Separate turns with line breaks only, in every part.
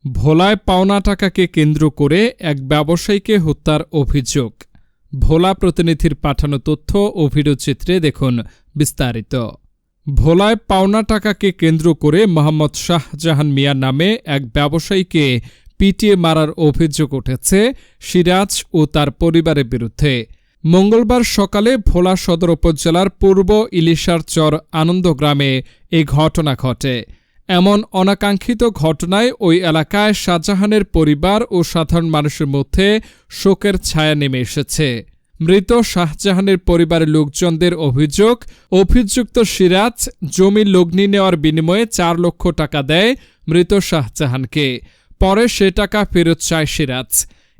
ভোলায় পাওনা টাকাকে কেন্দ্র করে এক ব্যবসায়ীকে হত্যার অভিযোগ। ভোলা প্রতিনিধির পাঠানো তথ্য ও ভিডিওচিত্রে দেখুন বিস্তারিত। ভোলায় পাওনা টাকাকে কেন্দ্র করে মোহাম্মদ শাহজাহান মিয়া নামে এক ব্যবসায়ীকে পিটিয়ে মারার অভিযোগ উঠেছে সিরাজ ও তার পরিবারের বিরুদ্ধে। মঙ্গলবার সকালে ভোলা সদর উপজেলার পূর্ব ইলিশার চর আনন্দগ্রামে এই ঘটনা ঘটে। এমন অনাকাঙ্ক্ষিত ঘটনায় ওই এলাকায় শাহজাহানের পরিবার ও সাধারণ মানুষের মধ্যে শোকের ছায়া নেমে এসেছে। মৃত শাহজাহানের পরিবারের লোকজনদের অভিযোগ, অভিযুক্ত সিরাজ জমি লগ্নি নেওয়ার বিনিময়ে ৪ লক্ষ টাকা দেয় মৃত শাহজাহানকে। পরে সে টাকা ফেরত চায় সিরাজ।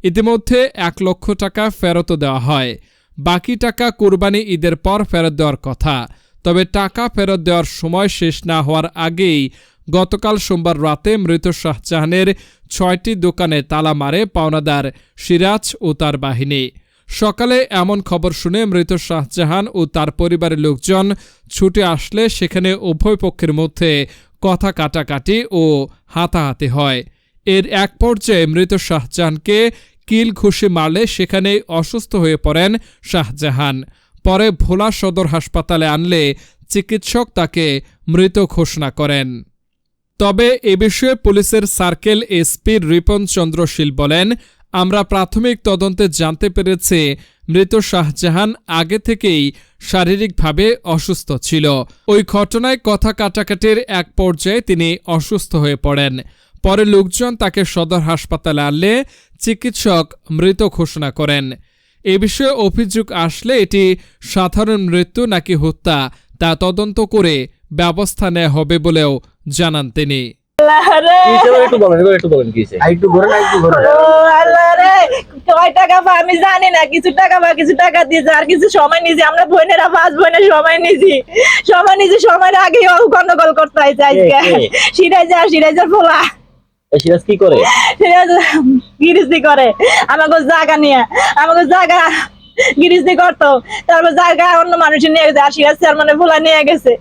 ইতিমধ্যে ১ লক্ষ টাকা ফেরতও দেওয়া হয়। বাকি টাকা কুরবানি ঈদের পর ফেরত দেওয়ার কথা। তবে টাকা ফেরত দেওয়ার সময় শেষ না হওয়ার আগেই গতকাল সোমবার রাতে মৃত শাহজাহানের ৬টি দোকানে তালা মারে পাওনাদার সিরাজ ও তার বাহিনী। সকালে এমন খবর শুনে মৃত শাহজাহান ও তার পরিবারের লোকজন ছুটে আসলে সেখানে উভয় পক্ষের মধ্যে কথা কাটাকাটি ও হাতাহাতি হয়। এর এক পর্যায়ে মৃত শাহজাহানকে কিল ঘুষি মারলে সেখানেই অসুস্থ হয়ে পড়েন শাহজাহান। পরে ভোলা সদর হাসপাতালে আনলে চিকিৎসক তাকে মৃত ঘোষণা করেন। তবে এ বিষয়ে পুলিশের সার্কেল এসপি রিপন চন্দ্র শীল বলেন, আমরা প্রাথমিক তদন্তে জানতে পেরেছি মৃত শাহজাহান আগে থেকেই শারীরিকভাবে অসুস্থ ছিল। ওই ঘটনায় কথা কাটাকাটির এক পর্যায়ে তিনি অসুস্থ হয়ে পড়েন। পরে লোকজন তাকে সদর হাসপাতালে আনলে চিকিৎসক মৃত ঘোষণা করেন। এ বিষয়ে অভিযোগ আসলে এটি সাধারণ মৃত্যু নাকি হত্যা তা তদন্ত করে ব্যবস্থা নেওয়া হবে বলেও জানান তিনি।
আমি জানি না, কিছু টাকা দিয়েছে আর কিছু সময় নিয়েছি। আমরা বোনেরা 5 বোনের সময় নিয়েছি। সময়ের আগে গন্ডগোল করতে হয়েছে আজকে। সিরাজের ফোলা
সিরাজ কি করে?
সিরাজ গিরিজি করে। আমাকে জায়গা গিরিজি করতো। তারপর জায়গা অন্য মানুষ নিয়ে গেছে। আর সিরাজ চেয়ারম্যানের ফোলা নিয়ে গেছে।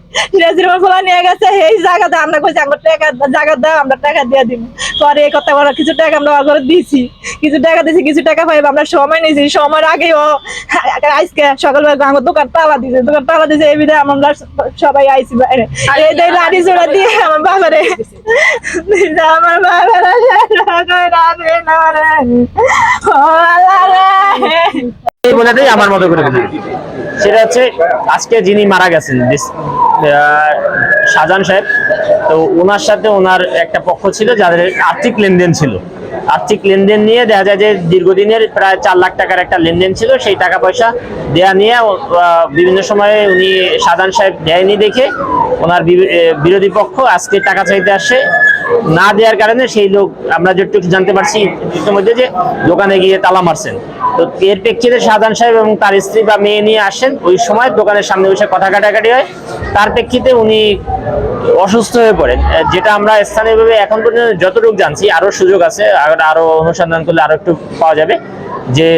এই জায়গাতে আমরা কইছি আমরা জায়গা দাও, আমরা টাকা দিয়ে দিব। পরে এই কথা বলা কিছু টাকা আমরা ঘরে দিয়েছি, কিছু টাকা পাইব। আমরা সময় নিয়েছি। সময়ের আগে ও আজকে সকালবেলা আমার দোকান তালা দিয়েছে। এই বিধায় আমরা সবাই আইসি বাইরে। এই লাঠি চোড়া দিয়ে আমার বাবারে
আমার মতো করে সেটা হচ্ছে আজকে যিনি মারা গেছেন শাহজাহান সাহেব, তো ওনার সাথে ওনার একটা পক্ষ ছিল যাদের আর্থিক লেনদেন ছিল। আর্থিক লেনদেন নিয়ে দেখা যায় যে দীর্ঘদিনের প্রায় ৪ লাখ টাকার একটা লেনদেন ছিল। সেই টাকা পয়সা দেয়া নিয়ে বিভিন্ন সময়ে উনি শাহজাহান সাহেব দেয়নি দেখে ওনার বিরোধী পক্ষ আজকে টাকা চাইতে আসে। না দেওয়ার কারণে সেই লোক আমরা যেটুকু জানতে পারছি ইতিমধ্যে যে দোকানে গিয়ে তালা মারছেন। তো এর প্রেক্ষিতে শাহজাহান সাহেব এবং তার স্ত্রী বা মেয়ে নিয়ে আসেন। ওই সময় দোকানের সামনে বসে কথা কাটাকাটি হয়। তার প্রেক্ষিতে উনি অসুস্থ হয়ে পড়েন। যেটা আমরা স্থানীয়ভাবে এখন পর্যন্ত যতটুকু জানছি, আরো সুযোগ আছে, আরো অনুসন্ধান করলে আরো একটু পাওয়া যাবে যে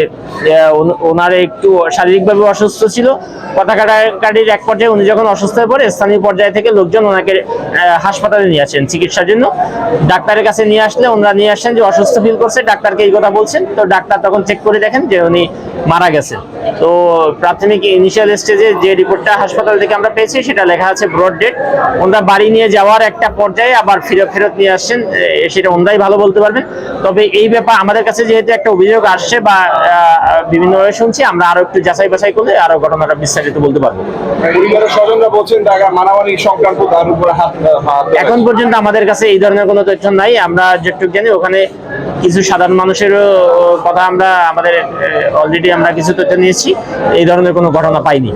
ওনার একটু শারীরিকভাবে অসুস্থ ছিল। কথা কাটাকাটির এক পর্যায়ে উনি যখন অসুস্থ হয়ে পড়ে স্থানীয় পর্যায়ে থেকে লোকজন ওনাকে হাসপাতালে নিয়ে আসেন চিকিৎসার জন্য। ডাক্তারের কাছে নিয়ে আসলে ওনারা নিয়ে আসেন যে অসুস্থ ফিল করছে, ডাক্তারকে এই কথা বলছেন। তো ডাক্তার তখন চেক করে দেখেন যে উনি মারা গেছেন। তো প্রাথমিক ইনিশিয়াল স্টেজে যে রিপোর্টটা হাসপাতাল থেকে আমরা পেয়েছি সেটা লেখা আছে ব্রড ডেড। ওনারা বাড়ি নিয়ে যাওয়ার একটা পর্যায়ে আবার ফেরত নিয়ে আসছেন, সেটা ওনারাই ভালো বলতে পারবেন। তবে এই ব্যাপার আমাদের কাছে যেহেতু একটা অভিযোগ আসছে বা বিভিন্নভাবে শুনছি, আমরা আরো একটু যাচাই বাছাই করলে আরো ঘটনাটা বিস্তারিত বলতে পারবো। এখন পর্যন্ত আমাদের কাছে এই ধরনের কোনো তথ্য নাই। আমরা যেটুকু জানি ওখানে কিছু সাধারণ মানুষেরও কথা আমরা আমাদের অলরেডি আমরা কিছু তথ্য নিয়েছি। এই ধরনের কোনো ঘটনা পাইনি।